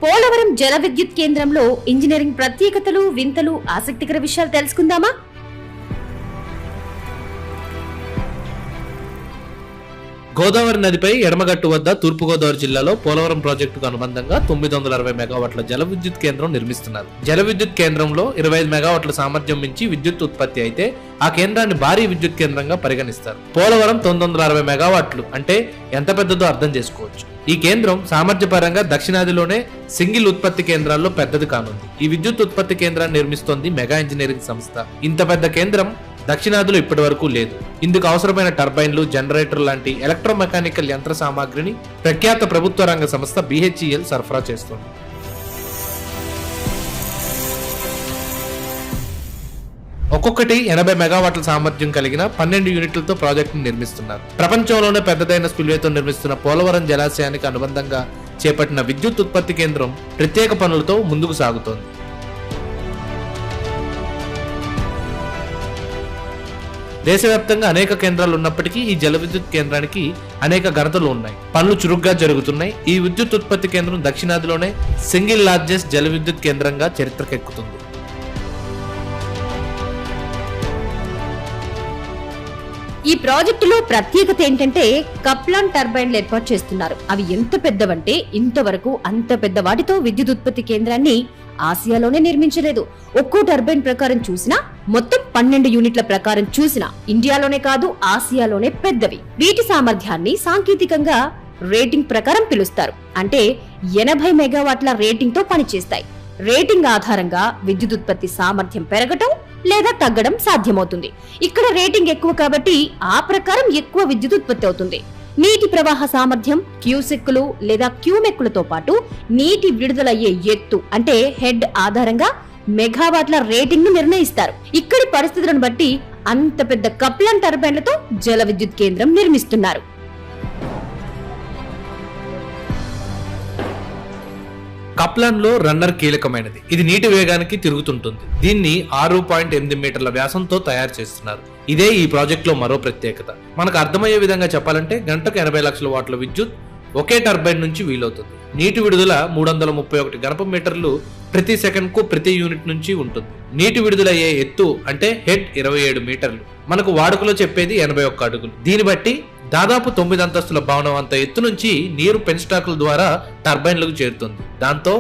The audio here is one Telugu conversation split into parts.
పోలవరం జల విద్యుత్ కేంద్రంలో ఇంజనీరింగ్ ప్రత్యేకతలు, వింతలు, ఆసక్తికర విషయాలు తెలుసుకుందామా? గోదావరి నదిపై ఎడమగట్టు వద్ద తూర్పుగోదావరి జిల్లాలో పోలవరం ప్రాజెక్టుకు అనుబంధంగా 960 మెగావాట్ల జల విద్యుత్ కేంద్రం నిర్మిస్తున్నారు. జల విద్యుత్ కేంద్రంలో 25 మెగావాట్ల సామర్థ్యం మించి విద్యుత్ ఉత్పత్తి అయితే ఆ కేంద్రాన్ని భారీ విద్యుత్ కేంద్రంగా పరిగణిస్తారు. పోలవరం 960 మెగావాట్లు అంటే ఎంత పెద్దదో అర్థం చేసుకోవచ్చు. ఈ కేంద్రం సామర్థ్యపరంగా దక్షిణాదిలోనే సింగిల్ ఉత్పత్తి కేంద్రాల్లో పెద్దది కానుంది. ఈ విద్యుత్ ఉత్పత్తి కేంద్రాన్ని నిర్మిస్తోంది మెగా ఇంజనీరింగ్ సంస్థ. ఇంత పెద్ద కేంద్రం దక్షిణాదిలో ఇప్పటి వరకు లేదు. ఇందుకు అవసరమైన టర్బైన్లు, జనరేటర్ లాంటి ఎలక్ట్రోమెకానికల్ యంత్ర సామాగ్రిని ప్రఖ్యాత ప్రభుత్వ రంగ సంస్థ BHEL సరఫరా చేస్తుంది. ఒక్కొక్కటి 80 మెగావాట్ల సామర్థ్యం కలిగిన 12 యూనిట్లతో ప్రాజెక్టును నిర్మిస్తున్నారు. ప్రపంచంలోనే పెద్దదైన స్పిల్వేతో నిర్మిస్తున్న పోలవరం జలాశయానికి అనుబంధంగా చేపట్టిన విద్యుత్ ఉత్పత్తి కేంద్రం ప్రత్యేక పనులతో ముందుకు సాగుతోంది. దేశవ్యాప్తంగా అనేక కేంద్రాలు ఉన్నప్పటికీ ఈ జల విద్యుత్ కేంద్రానికి అనేక ఘనతలు ఉన్నాయి. పనులు చురుగ్గా జరుగుతున్నాయి. ఈ విద్యుత్ ఉత్పత్తి కేంద్రం దక్షిణాదిలోనే సింగిల్ లార్జెస్ట్ జల విద్యుత్ కేంద్రంగా చరిత్రకెక్కుతుంది. ఈ ప్రాజెక్టులో ప్రత్యేకత ఏంటంటే కప్లాన్ టర్బైన్లు ఏర్పాటు చేస్తున్నారు. అవి ఎంత పెద్దవంటే ఇంతవరకు అంత పెద్ద వాటితో విద్యుత్ ఉత్పత్తి కేంద్రాన్ని ఆసియాలోనే నిర్మించలేదు. ఒక్కో టర్బైన్ ప్రకారం చూసినా, మొత్తం 12 యూనిట్ల ప్రకారం చూసినా ఇండియాలోనే కాదు ఆసియాలోనే పెద్దవి. వీటి సామర్థ్యాన్ని సాంకేతికంగా రేటింగ్ ప్రకారం పిలుస్తారు. అంటే 80 మెగావాట్ల రేటింగ్ తో పనిచేస్తాయి. రేటింగ్ ఆధారంగా విద్యుత్ ఉత్పత్తి సామర్థ్యం పెరగటం లేదా తగ్గడం సాధ్యమవుతుంది. ఇక్కడ రేటింగ్ ఎక్కువ కాబట్టి ఆ ప్రకారం ఎక్కువ విద్యుత్ ఉత్పత్తి అవుతుంది. నీటి ప్రవాహ సామర్థ్యం, క్యూసెక్కులు లేదా క్యూమెక్కులతో పాటు నీటి విడుదలయ్యే ఎత్తు అంటే హెడ్ ఆధారంగా మెగావాట్ల రేటింగ్ ను నిర్ణయిస్తారు. ఇక్కడి పరిస్థితులను బట్టి అంత పెద్ద కప్లాన్ టర్బైన్లతో జల విద్యుత్ కేంద్రం నిర్మిస్తున్నారు. కప్లాన్ లో రన్నర్ కీలకమైనది. ఇది నీటి వేగానికి తిరుగుతుంటుంది. దీన్ని 6.8 మీటర్ల వ్యాసంతో తయారు చేస్తున్నారు. ఇదే ఈ ప్రాజెక్ట్ లో మరో ప్రత్యేకత. మనకు అర్థమయ్యే విధంగా చెప్పాలంటే గంటకు 80 లక్షల వాట్ల విద్యుత్ ఒకే టర్బైన్ నుంచి వీలవుతుంది. నీటి విడుదల 331 ఘనపు మీటర్లు ప్రతి సెకండ్ కు ప్రతి యూనిట్ నుంచి ఉంటుంది. నీటి విడుదలయ్యే ఎత్తు అంటే హెడ్ 27 మీటర్లు. మనకు వాడుకలో చెప్పేది 81 అడుగులు. దీన్ని బట్టి దాదాపు 9 అంతస్తుల భవనం అంత ఎత్తు నుంచి నీరు పెన్స్టాక్ల ద్వారా టర్బైన్లకు చేరుతుంది. దాంతో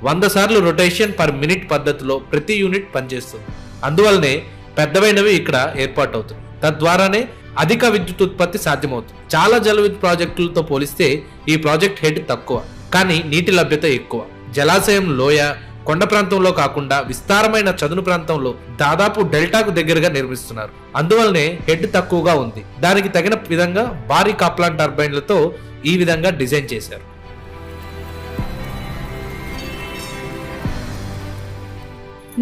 100 సార్లు రొటేషన్ పర్ మినిట్ పద్ధతిలో ప్రతి యూనిట్ పనిచేస్తుంది. అందువల్లనే పెద్దవైనవి ఇక్కడ ఏర్పాటు అవుతుంది. తద్వారానే అధిక విద్యుత్ ఉత్పత్తి సాధ్యమవుతుంది. చాలా జల విద్యుత్ ప్రాజెక్టులతో పోలిస్తే ఈ ప్రాజెక్ట్ హెడ్ తక్కువ, కానీ నీటి లభ్యత ఎక్కువ. జలాశయం లోయ, కొండ ప్రాంతంలో కాకుండా విస్తారమైన చదును ప్రాంతంలో దాదాపు డెల్టాకు దగ్గరగా నిర్మిస్తున్నారు. అందువల్లనే హెడ్ తక్కువగా ఉంది. దానికి తగిన విధంగా భారీ కప్లాన్ టర్బైన్లతో ఈ విధంగా డిజైన్ చేశారు.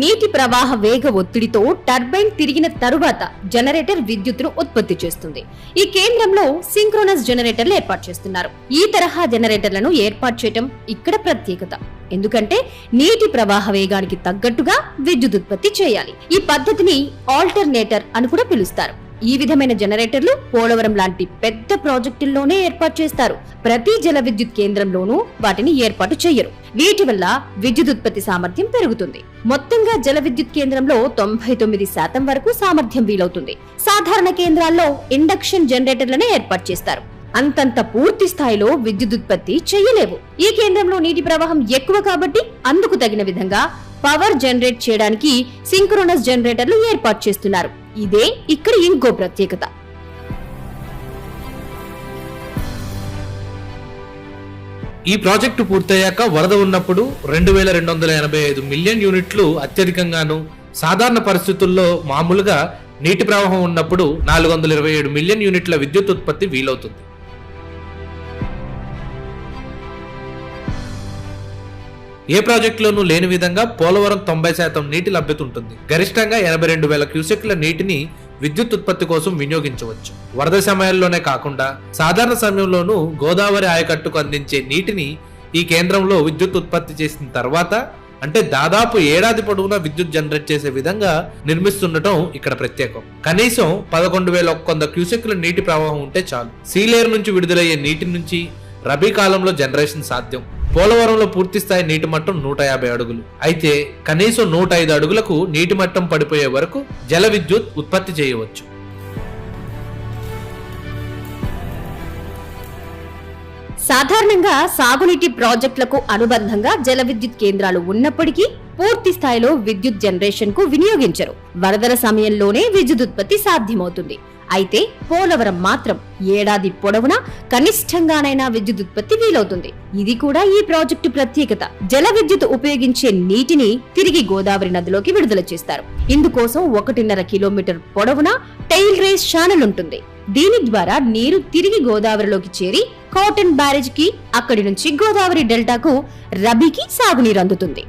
నీటి ప్రవాహ వేగ ఒత్తిడితో టర్బైన్ తిరిగిన తరువాత జనరేటర్ విద్యుత్తును ఉత్పత్తి చేస్తుంది. ఈ కేంద్రంలో సింక్రోనస్ జనరేటర్లు ఏర్పాటు చేస్తున్నారు. ఈ తరహా జనరేటర్లను ఏర్పాటు చేయటం ఇక్కడ ప్రత్యేకత. ఎందుకంటే నీటి ప్రవాహ వేగానికి తగ్గట్టుగా విద్యుత్ ఉత్పత్తి చేయాలి. ఈ పద్ధతిని ఆల్టర్నేటర్ అని కూడా పిలుస్తారు. ఈ విధమైన జనరేటర్లు పోలవరం లాంటి పెద్ద ప్రాజెక్టుల్లోనే ఏర్పాటు చేస్తారు. ప్రతి జల విద్యుత్ కేంద్రంలోనూ వాటిని ఏర్పాటు చేయరు. వీటి వల్ల విద్యుత్ ఉత్పత్తి సామర్థ్యం పెరుగుతుంది. మొత్తంగా జల విద్యుత్ కేంద్రంలో 99% వరకు సామర్థ్యం వీలవుతుంది. సాధారణ కేంద్రాల్లో ఇండక్షన్ జనరేటర్లను ఏర్పాటు చేస్తారు. అంతంత పూర్తి స్థాయిలో విద్యుత్ ఉత్పత్తి చేయలేవు. ఈ కేంద్రంలో నీటి ప్రవాహం ఎక్కువ కాబట్టి అందుకు తగిన విధంగా పవర్ జనరేట్ చేయడానికి సింక్రోనస్ జనరేటర్లు ఏర్పాటు చేస్తున్నారు. ఇదే ఇక్కడ ఇంకో ప్రత్యేకత. ఈ ప్రాజెక్టు పూర్తయ్యాక వరద ఉన్నప్పుడు 2285 మిలియన్ యూనిట్లు అత్యధికంగాను, సాధారణ పరిస్థితుల్లో మామూలుగా నీటి ప్రవాహం ఉన్నప్పుడు 427 మిలియన్ యూనిట్ల విద్యుత్ ఉత్పత్తి వీలవుతుంది. ఏ ప్రాజెక్టులోనూ లేని విధంగా పోలవరం 90% నీటి లభ్యత ఉంటుంది. గరిష్టంగా 82,000 క్యూసెక్ల నీటిని విద్యుత్ ఉత్పత్తి కోసం వినియోగించవచ్చు. వరద సమయాల్లోనే కాకుండా సాధారణ సమయంలోనూ గోదావరి ఆయకట్టుకు అందించే నీటిని ఈ కేంద్రంలో విద్యుత్ ఉత్పత్తి చేసిన తర్వాత, అంటే దాదాపు ఏడాది పొడవునా విద్యుత్ జనరేట్ చేసే విధంగా నిర్మిస్తుండటం ఇక్కడ ప్రత్యేకం. కనీసం 11,100 క్యూసెక్ల నీటి ప్రవాహం ఉంటే చాలు. సీలేరు నుంచి విడుదలయ్యే నీటి నుంచి రబీ కాలంలో జనరేషన్ సాధ్యం. పోలవరంలో పూర్తి స్థాయి నీటి మట్టం 150 అడుగులు అయితే కనీసం 105 అడుగులకు నీటి మట్టం పడిపోయే వరకు జల విద్యుత్ ఉత్పత్తి చేయవచ్చు. సాధారణంగా సాగునీటి ప్రాజెక్టులకు అనుబంధంగా జల విద్యుత్ కేంద్రాలు ఉన్నప్పటికీ పూర్తి స్థాయిలో విద్యుత్ జనరేషన్ కు వినియోగించరు. వరదల సమయంలోనే విద్యుత్ ఉత్పత్తి సాధ్యమవుతుంది. అయితే పోలవరం మాత్రం ఏడాది పొడవునా కనిష్టంగానైనా విద్యుత్ ఉత్పత్తి వీలవుతుంది. ఇది కూడా ఈ ప్రాజెక్టు ప్రత్యేకత. జల విద్యుత్ ఉపయోగించే నీటిని తిరిగి గోదావరి నదిలోకి విడుదల చేస్తారు. ఇందుకోసం 1.5 కిలోమీటర్ పొడవునా టెయిల్ రేస్ ఛానల్ ఉంటుంది. దీని ద్వారా నీరు తిరిగి గోదావరిలోకి చేరి కాటన్ బ్యారేజ్ కి, అక్కడి నుంచి గోదావరి డెల్టాకు రబీకి సాగునీరు అందుతుంది.